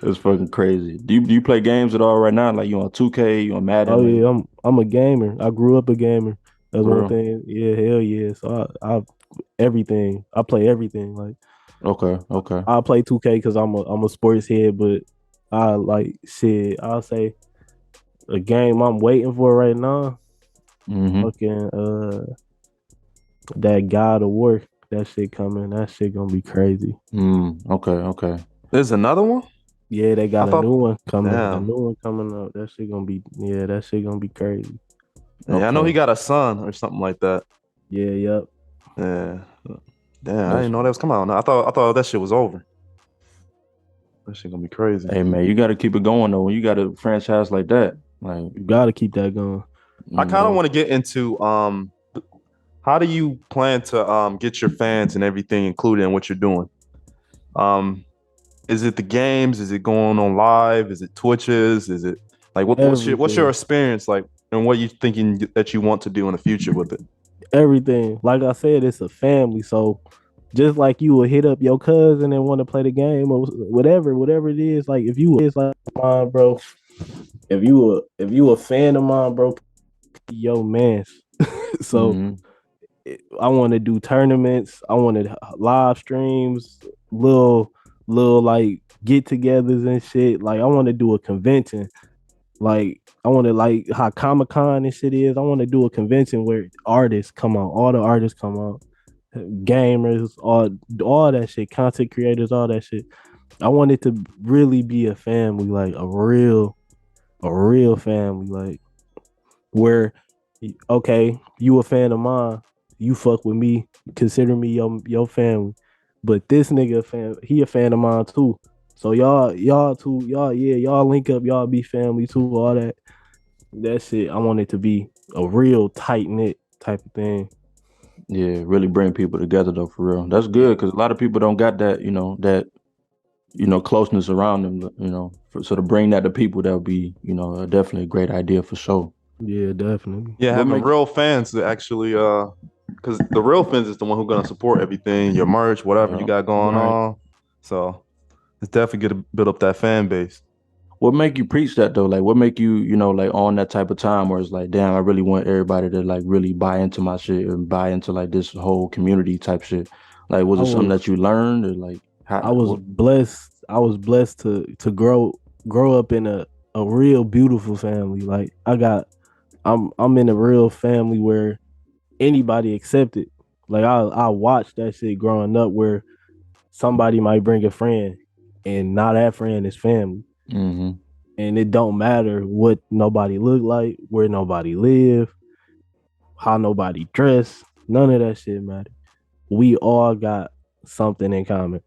It's fucking crazy. Do you play games at all right now? Like you on 2K, you on Madden, oh like yeah, I'm a gamer. I grew up a gamer. That's for one real? thing. Yeah, hell yeah. So I everything. I play everything. Like Okay, okay. I play 2K because I'm a sports head, but I like shit. I'll say a game I'm waiting for right now. Mm-hmm. Fucking that God of War. That shit coming. That shit gonna be crazy. Okay, okay. There's another one? Yeah, they I got a thought, new one coming. A damn. new one coming up. That shit gonna be that shit gonna be crazy. Yeah, I know he Okay. got a son or something like that. Yeah, yep. Yeah. Damn, I That's didn't know that was coming out. I thought that shit was over. That shit gonna be crazy. Hey man, you gotta keep it going though. When you got a franchise like that, like You gotta keep that going. I you kind of know, want to get into how do you plan to get your fans and everything included in what you're doing? Is it the games? Is it going on live? Is it Twitches? Is it like what's your Everything, experience like, and what you thinking that you want to do in the future with it? everything. Like I said, it's a family. So just like you would hit up your cousin and want to play the game or whatever it is. Like if you is like mine, bro. If you a fan of mine, bro, yo man's. So Mm-hmm. I want to do tournaments. I wanted live streams, little like get-togethers and shit. Like I want to do a convention. Like I want to like how Comic Con and shit is. I want to do a convention where artists come out, all the artists come out, gamers, all that shit, content creators, all that shit. I want it to really be a family, like a real family, like where okay, you a fan of mine, you fuck with me, consider me your family. But this nigga a fan, he a fan of mine too. So y'all too, y'all link up, y'all be family too, all that. That shit, I want it to be a real tight knit type of thing. Yeah, really bring people together though, for real. That's good because a lot of people don't got that, closeness around them. So to bring that to people, that would be, definitely a great idea for sure. Yeah, definitely. Yeah, What having make real fans that actually because the real fans is the one who's gonna support everything, your merch, whatever you yeah. got going Right. on. So it's definitely gonna build up that fan base. What make you preach that though? Like, what make you, like on that type of time where it's like, damn, I really want everybody to like really buy into my shit and buy into like this whole community type shit. Like, was I it something was that you learned or like how? I was What? blessed. I was blessed to grow up in a real beautiful family. Like I'm in a real family where anybody accepted. Like I watched that shit growing up where somebody might bring a friend and now that friend is family. Mm-hmm. And it don't matter what nobody look like, where nobody live, how nobody dress. None of that shit matter. We all got something in common.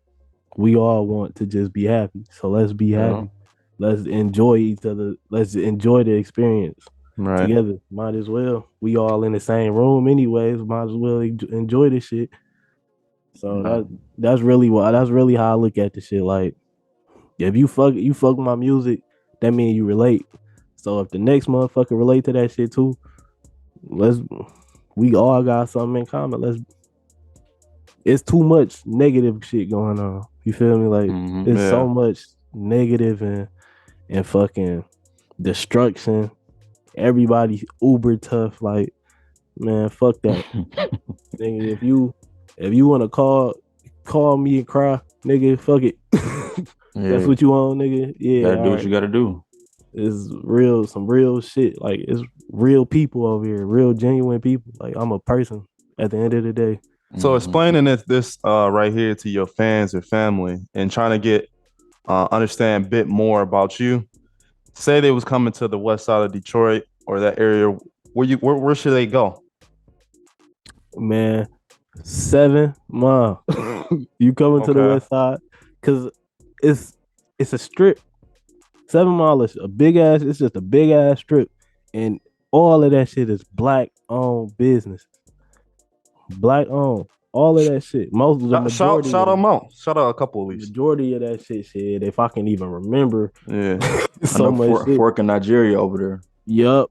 We all want to just be happy. So let's be Yeah. happy. Let's enjoy each other. Let's enjoy the experience Right. together. Might as well. We all in the same room anyways. Might as well enjoy this shit. So Nah. that's really how I look at the shit. Like if you fuck with my music, that means you relate. So if the next motherfucker relate to that shit too, let's we all got something in common. It's too much negative shit going on. You feel me? Like Mm-hmm. it's so Yeah. much negative and fucking destruction. Everybody's uber tough. Like, man, fuck that. Nigga, if you wanna call me and cry, nigga, fuck it. That's Yeah, what you want, nigga. Yeah, gotta do all what you right. gotta do. It's real, some real shit. Like it's real people over here, real genuine people. Like I'm a person at the end of the day. So Mm-hmm. explaining this right here to your fans or family and trying to get understand a bit more about you. Say they was coming to the west side of Detroit or that area, where should they go? Man, 7 mile. You coming to the Okay. west side? Cause it's it's a strip. 7 Mile is a big ass, it's just a big ass strip. And all of that shit is black owned business. Black owned. All of that shit. The majority Shout of them that. out. Shout out a couple at least. Majority of that shit, if I can even remember Yeah. I so know much shit. Fork in Nigeria over there. Yup.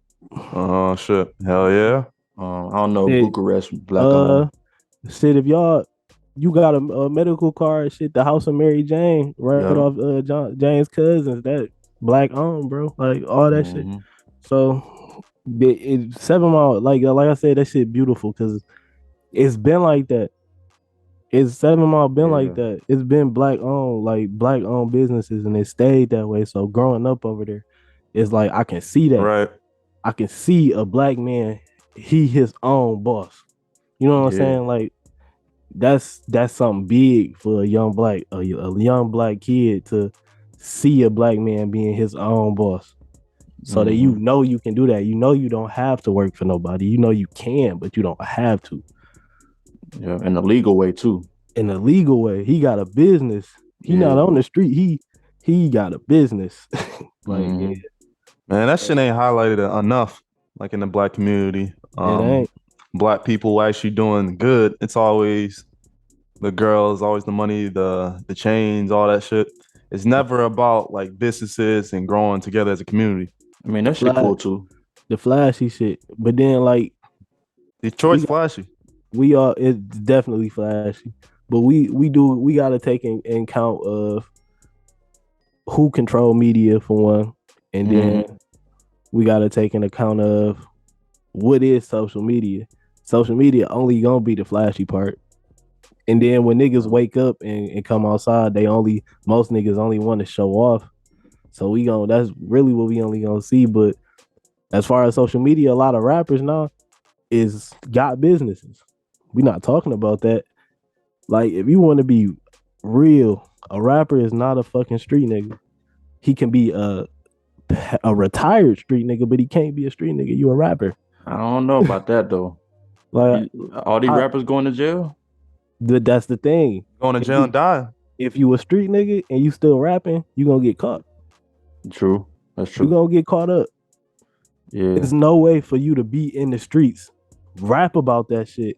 Oh shit. Hell yeah. I don't know Shit. Bucharest black Uh on. shit, if y'all you got a medical card, shit, the house of Mary Jane, right Yeah. off Jane's cousins, that black owned, bro. Like all that shit. Mm-hmm. So 7 Mile, like I said, that shit beautiful because it's been like that. It's 7 Mile been like Yeah. that. It's been black owned, like black owned businesses, and it stayed that way. So growing up over there, it's like I can see that. Right. I can see a black man, he his own boss. You know what I'm Yeah. saying? Like that's something big for a young black kid to see a black man being his own boss. So that you Mm-hmm. know you can do that. You know you don't have to work for nobody. You know you can, but you don't have to. Yeah. In a legal way too. In a legal way, he got a business. He not Yeah. on the street. He got a business. Like yeah, Mm-hmm. Man, that shit ain't highlighted enough, like in the black community. it ain't. Black people actually doing good. It's always the girls, always the money, the chains, all that shit. It's never about like businesses and growing together as a community. I mean, The that shit flash, cool too. the flashy shit. But then like Detroit's we flashy. we are it's definitely flashy. But we gotta take in count of who control media for one. And then Hmm. we gotta take in account of what is social media. Social media only gonna be the flashy part. And then when niggas wake up and come outside, most niggas only want to show off. So that's really what we only gonna see. But as far as social media, a lot of rappers now is got businesses. We not talking about that. Like if you want to be real, a rapper is not a fucking street nigga. He can be a retired street nigga, but he can't be a street nigga. You a rapper. I don't know about that though. Like All these I, rappers going to jail? that's the thing. Going to If jail and dying. you a street nigga and you still rapping, you gonna get caught. True. That's You true. gonna get caught up. Yeah. There's no way for you to be in the streets, rap about that shit,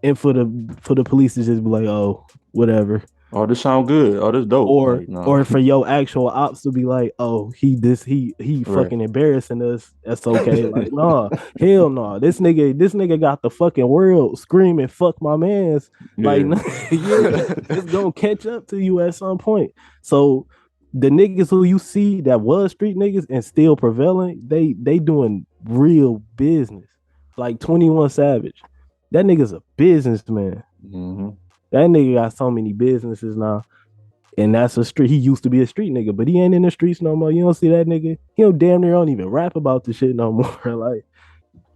and for the police to just be like, oh, whatever. Oh, this sound good. Oh, this dope. Or Like, no. or for your actual ops to be like, oh, he Right. fucking embarrassing us. That's okay. Like, nah, hell no. This nigga got the fucking world screaming, fuck my mans. Like, Yeah. it's gonna catch up to you at some point. So the niggas who you see that was street niggas and still prevailing, they doing real business. Like 21 Savage. That nigga's a businessman. Hmm. That nigga got so many businesses now. And that's a street. He used to be a street nigga, but he ain't in the streets no more. You don't see that nigga. He don't damn near don't even rap about the shit no more. Like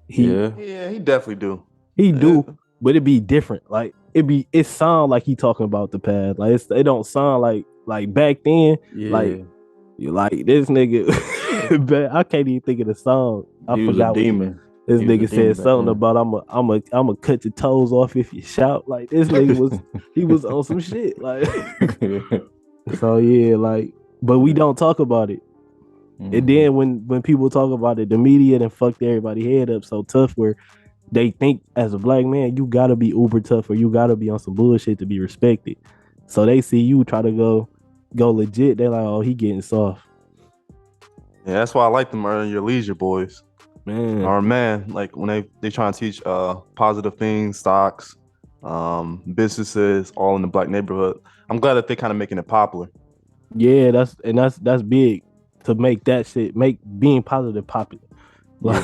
Yeah. Yeah, he definitely do. he do, but it be different. Like it sound like he talking about the past. Like it don't sound like back then. Yeah. Like you like this nigga. I can't even think of the song. I He was forgot a what demon. this He was a nigga demon said back something then. about I'm a cut your toes off if you shout. Like this nigga was on some shit. Like so yeah, like but we don't talk about it. And Mhm. then when people talk about it, the media then fucked everybody head up so tough where they think as a black man you gotta be uber tough or you gotta be on some bullshit to be respected. So they see you try to go legit, they're like, oh, he getting soft. Yeah, that's why I like them earn your leisure boys. Man. Or man, like when they try to teach positive things, stocks, businesses, all in the black neighborhood. I'm glad that they're kind of making it popular. Yeah, that's big to make that shit make being positive popular. Like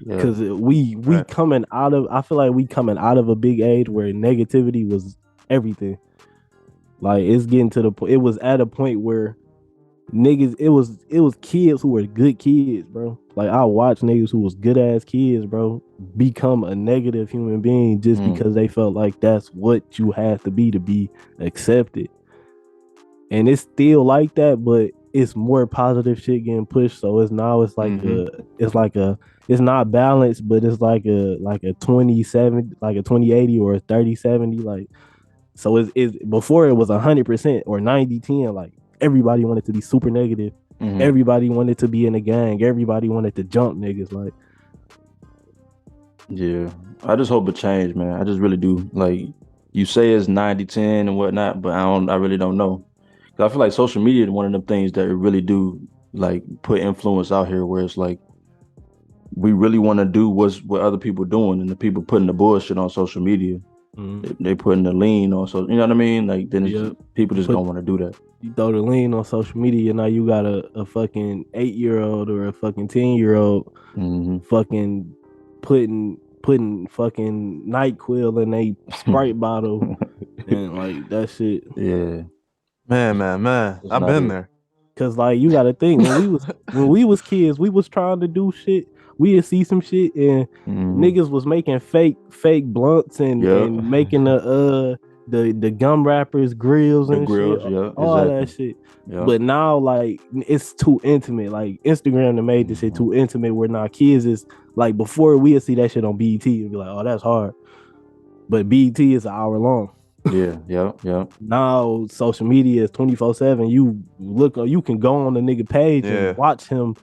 Yeah. because we Right. coming out of I feel like we coming out of a big age where negativity was everything. Like it's getting to the point. It was at a point where niggas, it was kids who were good kids, bro. Like I watched niggas who was good ass kids, bro, become a negative human being just because they felt like that's what you had to be accepted. And it's still like that, but it's more positive shit getting pushed. So it's like it's not balanced, but it's like a 20-70, like a 20-80 or a 30-70. Like so it's before it was 100% or 90-10. Like everybody wanted to be super negative. Mhm. Everybody wanted to be in a gang. Everybody wanted to jump niggas. Like Yeah. I just hope it change, man. I just really do. Like you say it's 90-10 and whatnot, but I really don't know. 'Cause I feel like social media is one of them things that really do like put influence out here where it's like we really want to do what other people doing and the people putting the bullshit on social media. They putting the lean on, so you know what I mean? Like then it's Yeah. people just don't want to do that. you throw the lean on social media, now you got a fucking 8-year-old or a fucking 10-year-old Hmm. fucking putting fucking NyQuil in a Sprite bottle and like that shit. Yeah. Man, It's I've not been it. there. Cause like you gotta think when we was kids, we was trying to do shit. We'd see some shit and Mhm. niggas was making fake blunts and, Yeah. and making the gum wrappers grills The and grills, shit, yeah, all exactly. that shit. Yeah. But now like it's too intimate. Like Instagram done made this shit too intimate where now kids is like before we'd see that shit on BET and be like, oh, that's hard. But BET is an hour long. Yeah. Now social media is 24/7. You can go on the nigga page Yeah. and watch him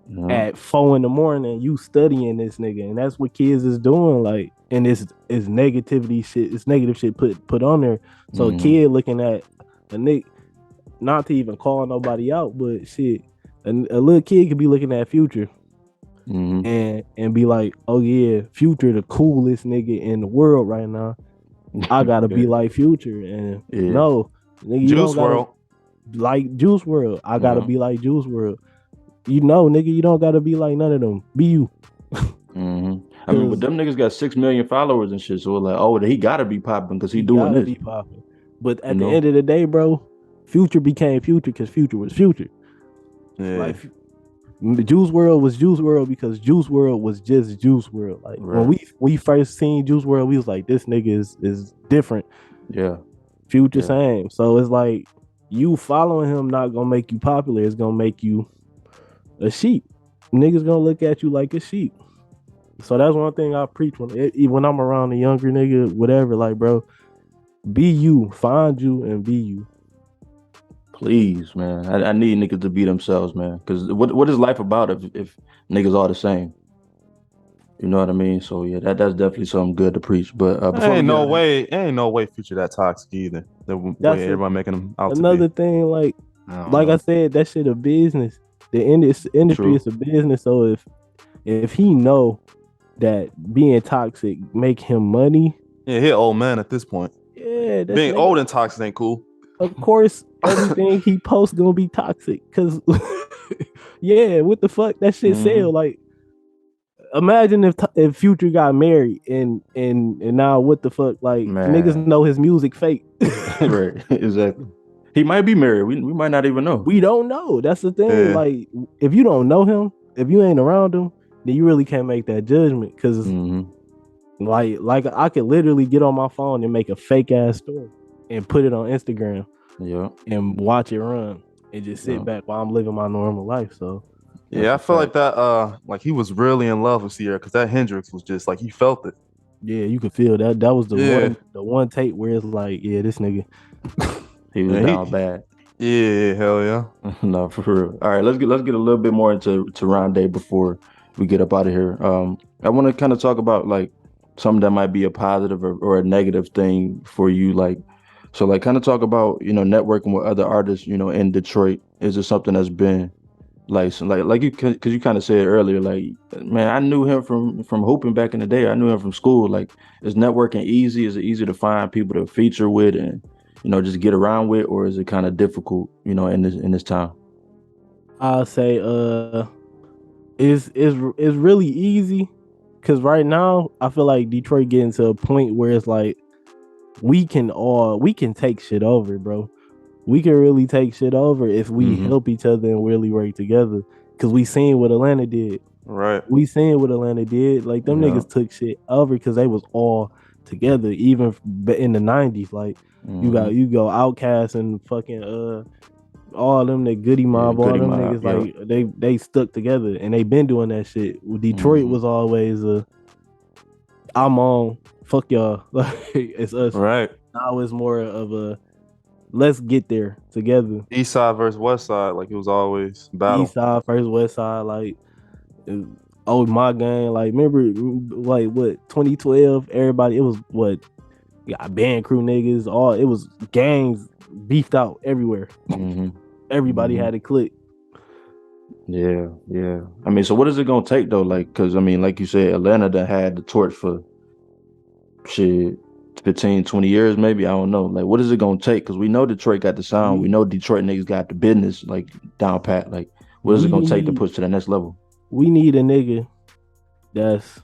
Yeah. at 4 a.m. You studying this nigga, and that's what kids is doing. Like, and it's negativity shit. It's negative shit put on there. So a kid looking at a nigga, not to even call nobody out, but shit, a little kid could be looking at Future and be like, oh yeah, Future the coolest nigga in the world right now. I gotta be like Future, and no, nigga, you Juice don't gotta WRLD. like Juice WRLD. I gotta be like Juice WRLD. You know, nigga, you don't gotta be like none of them. Be you. I mean, but them niggas got 6 million followers and shit. So like, oh, he gotta be popping because he doing this. Be popping. But at the end of the day, bro, Future became Future because Future was Future. Yeah. Like Juice WRLD was Juice WRLD because Juice WRLD was just Juice WRLD. Like when we first seen Juice WRLD, we was like, this nigga is different. Yeah. Future same. So it's like you following him not gonna make you popular. It's gonna make you a sheep. Niggas gonna look at you like a sheep. So that's one thing I preach when I'm around a younger nigga, whatever. Like, bro, be you, find you, and be you. Please, man. I need niggas to be themselves, man. Because what is life about if niggas all the same? You know what I mean? So yeah, that's definitely something good to preach. But ain't no way Future that toxic either. The way everybody making them out another to be. thing, like I said, that shit a business. The industry is a business. So if he know that being toxic make him money, yeah, he an old man at this point. Yeah, being old and toxic ain't cool. Of course, everything he posts gonna be toxic. Cause yeah, what the fuck, that shit sell. Like, imagine if Future got married and now what the fuck, like niggas know his music fake. Right, exactly. He might be married. We might not even know. We don't know. That's the thing. Yeah. Like, if you don't know him, if you ain't around him, then you really can't make that judgment. Cause like I could literally get on my phone and make a fake ass story and put it on Instagram. Yeah. And watch it run and just sit back while I'm living my normal life. So yeah, I feel like that like he was really in love with Sierra because that Hendrix was just like, he felt it. Yeah, you could feel that. That was the one tape where it's like, yeah, this nigga he was down bad. Yeah, hell yeah. No, for real. All right, let's get a little bit more into Ronde before we get up out of here. I want to kind of talk about like something that might be a positive or a negative thing for you, like. So like kind of talk about, networking with other artists, in Detroit. Is it something that's been like you, because you kind of said earlier, like, man, I knew him from hooping back in the day. I knew him from school. Like, is networking easy? Is it easy to find people to feature with and, just get around with, or is it kind of difficult, in this time? I'll say it's really easy because right now I feel like Detroit getting to a point where it's like, we can take shit over, bro. We can really take shit over if we help each other and really work together. Cause we seen what Atlanta did. Right. We seen what Atlanta did. Like, them niggas took shit over because they was all together, even in the 90s. Like, you go Outkast and fucking all them, that Goody Mob, all them niggas, like they stuck together and they been doing that shit. Detroit was always I'm on. Fuck y'all. Like, it's us. Right. Now it's more of a let's get there together. East side versus west side, like it was always battle. East side versus west side, like my gang. Like, remember, like what 2012? Everybody, it was what band crew niggas. It was gangs beefed out everywhere. Everybody had a click. Yeah. I mean, so what is it gonna take though? Like, because I mean, like you said, Atlanta done had the torch for shit 15, 20 years, maybe. I don't know. Like, what is it gonna take? Because we know Detroit got the sound. We know Detroit niggas got the business, like, down pat. Like, what is it gonna take to push to the next level? We need a nigga it's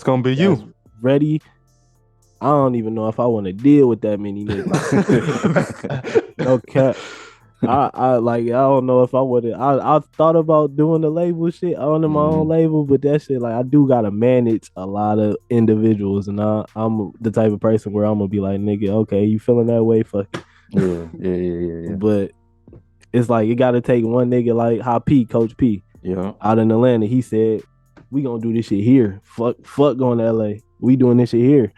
gonna be you ready. I don't even know if I want to deal with that many niggas. No cap. I don't know if I would. I thought about doing the label shit, owning my own label, but that shit, like, I do gotta manage a lot of individuals, and I'm the type of person where I'm gonna be like, nigga, okay, you feeling that way, fuck it. Yeah. But it's like, it gotta take one nigga like how Coach P, out in Atlanta. He said, we gonna do this shit here. Fuck going to LA. We doing this shit here.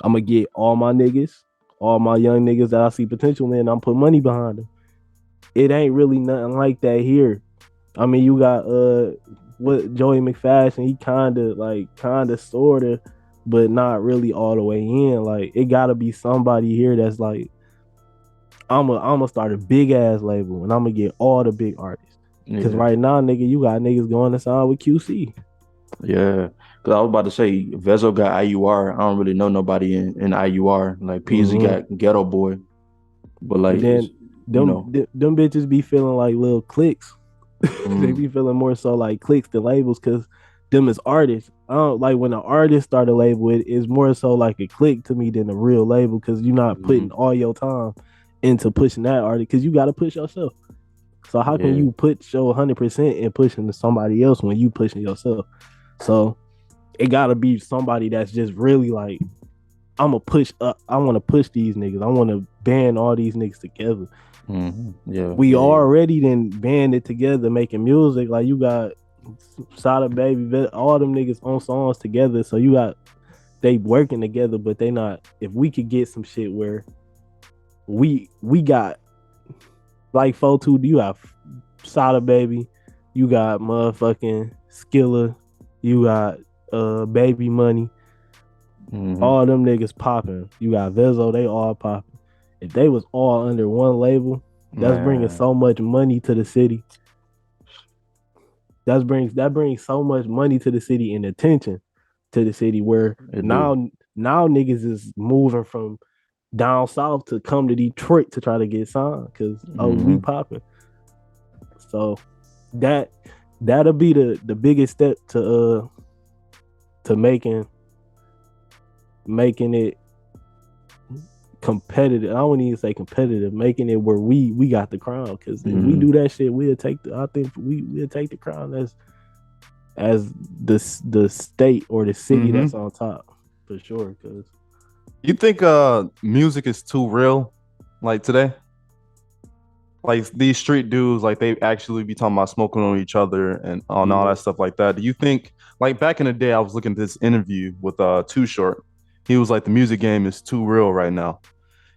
I'm gonna get all my niggas, all my young niggas that I see potential in, I'm putting money behind them. It ain't really nothing like that here. I mean, you got what Joey McFashion, he kinda sorta, but not really all the way in. Like it gotta be somebody here that's like, I'm gonna start a big ass label and I'm gonna get all the big artists. Because right now, nigga, you got niggas going to sign with QC. Yeah, because I was about to say Vezo got IUR. I don't really know nobody in IUR. Like Peasy got Ghetto Boy, but like But then you know, them bitches be feeling like little cliques. They be feeling more so like cliques than labels because them as artists. I don't like when an artist start a label, it is more so like a clique to me than a real label because you're not putting all your time into pushing that artist because you got to push yourself. So how can you put your 100% in pushing to somebody else when you pushing yourself? So it gotta be somebody that's just really like, I'm gonna push up. I want to push these niggas. I want to band all these niggas together. We already then banded together making music. Like you got Sada Baby, all them niggas on songs together. So you got they working together, but they not. If we could get some shit where we got like 4-2, you got Sada Baby, you got motherfucking Skilla, you got Baby Money, all them niggas popping. You got Vezo, they all popping. If they was all under one label, that's bringing so much money to the city. That brings so much money to the city and attention to the city. Where now niggas is moving from down south to come to Detroit to try to get signed because we popping. So that'll be the biggest step to making it competitive. I don't even say competitive, making it where we got the crown. Because if we do that shit, we'll take the crown as the state or the city that's on top for sure. Because you think music is too real, like today? Like these street dudes, like they actually be talking about smoking on each other and on all that stuff like that. Do you think, like back in the day, I was looking at this interview with Too Short. He was like, the music game is too real right now.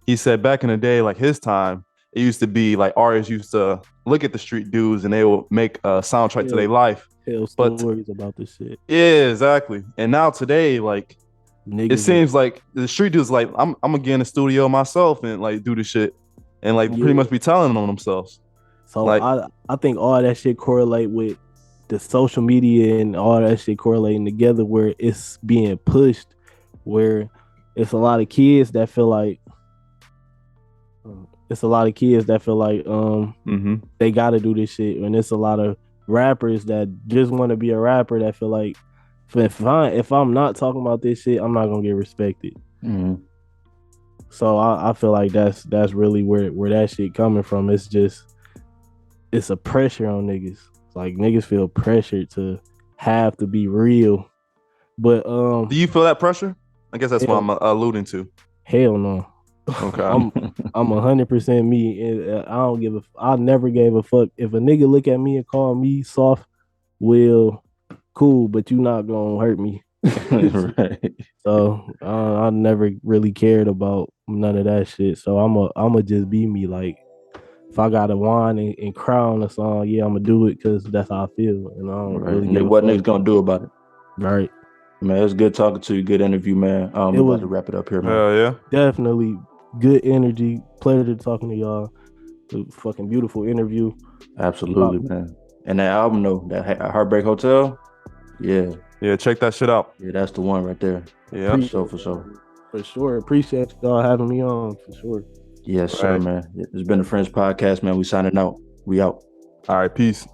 He said back in the day, like his time, it used to be like artists used to look at the street dudes and they will make a soundtrack to their life. Tell stories about this shit. Yeah, exactly. And now today, like niggas, it seems like the street dudes like, I'm gonna get in the studio myself and like do this shit and like pretty much be telling on themselves. So like, I think all that shit correlate with the social media and all that shit correlating together where it's being pushed, where it's a lot of kids that feel like they gotta do this shit, and it's a lot of rappers that just want to be a rapper that feel like if I'm not talking about this shit, I'm not gonna get respected. So I feel like that's really where that shit coming from. It's a pressure on niggas. Like niggas feel pressured to have to be real. But do you feel that pressure? I guess that's what I'm alluding to. Hell no. Okay. I'm 100% me. I never gave a fuck. If a nigga look at me and call me soft, well, cool, but you not gonna hurt me. Right. So I never really cared about none of that shit. So I'ma just be me. Like if I gotta whine and cry on a song, yeah, I'ma do it because that's how I feel. And I don't really give what niggas gonna do about it. Right. Man, it's good talking to you. Good interview, man. We're about to wrap it up here, man. Yeah. Definitely good energy. Pleasure talking to y'all. A fucking beautiful interview. Absolutely, man. And that album, though, that Heartbreak Hotel, yeah, check that shit out. Yeah, that's the one right there. Yeah, for sure. Appreciate y'all having me on for sure. Yes, sir, man. It's been the Friends Podcast, man. We signing out. We out. All right, peace.